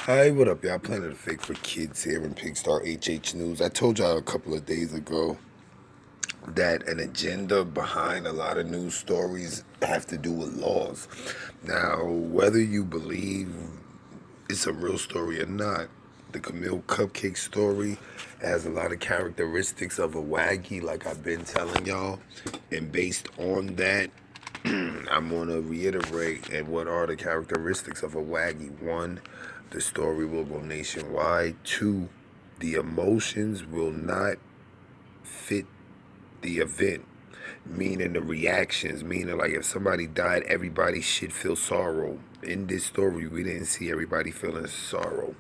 Hi, what up, y'all? Planet of Fake for Kids here in Pigstar HH News. I told y'all a couple of days ago that an agenda behind a lot of news stories have to do with laws. Now, whether you believe it's a real story or not, the Camille Cupcake story has a lot of characteristics of a waggy, like I've been telling y'all. And based on that, I'm going to reiterate and what are the characteristics of a waggy. One, the story will go nationwide. Two, the emotions will not fit the event, meaning the reactions, meaning like if somebody died, everybody should feel sorrow. In this story, we didn't see everybody feeling sorrow.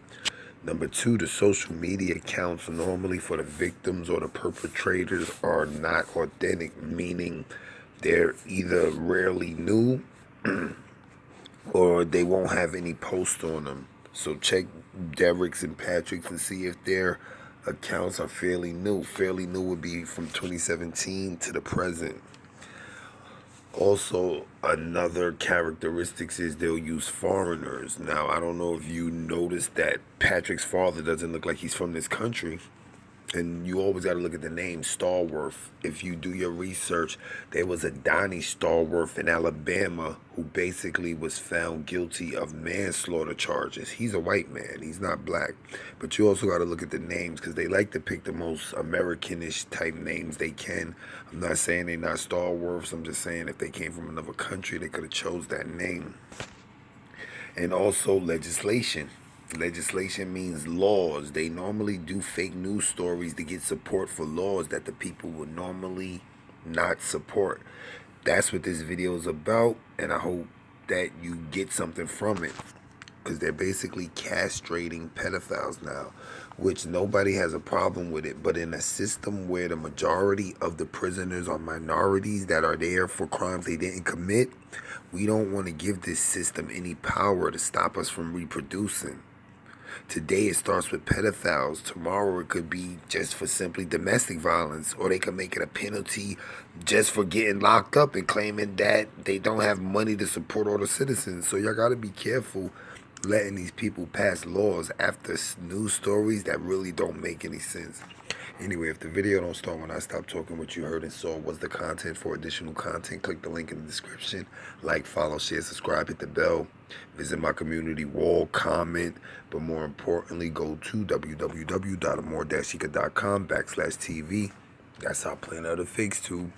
Number two, the social media accounts normally for the victims or the perpetrators are not authentic, meaning they're either rarely new or they won't have any post on them. So check Derek's and Patrick's and see if their accounts are fairly new. Fairly new would be from 2017 to the present. Also, another characteristics is they'll use foreigners. Now, I don't know if you noticed that Patrick's father doesn't look like he's from this country. And you always got to look at the name Stallworth. If you do your research, there was a Donnie Stallworth in Alabama who basically was found guilty of manslaughter charges. He's a white man. He's not black. But you also got to look at the names because they like to pick the most Americanish type names they can. I'm not saying they're not Stallworths. I'm just saying if they came from another country, they could have chose that name. And also legislation. Legislation means laws. They normally do fake news stories to get support for laws that the people would normally not support. That's what this video is about, and I hope that you get something from it. Because they're basically castrating pedophiles now, which nobody has a problem with it. But in a system where the majority of the prisoners are minorities that are there for crimes they didn't commit, we don't want to give this system any power to stop us from reproducing. Today it starts with pedophiles. Tomorrow it could be just for simply domestic violence. Or they could make it a penalty just for getting locked up and claiming that they don't have money to support all the citizens. So y'all got to be careful letting these people pass laws after news stories that really don't make any sense. Anyway, if the video don't start when I stop talking, what you heard and saw was the content. For additional content, click the link in the description. Like, follow, share, subscribe, hit the bell. Visit my community wall, comment. But more importantly, go to www.amor-chica.com/TV. That's our Planet of the Fakes tube.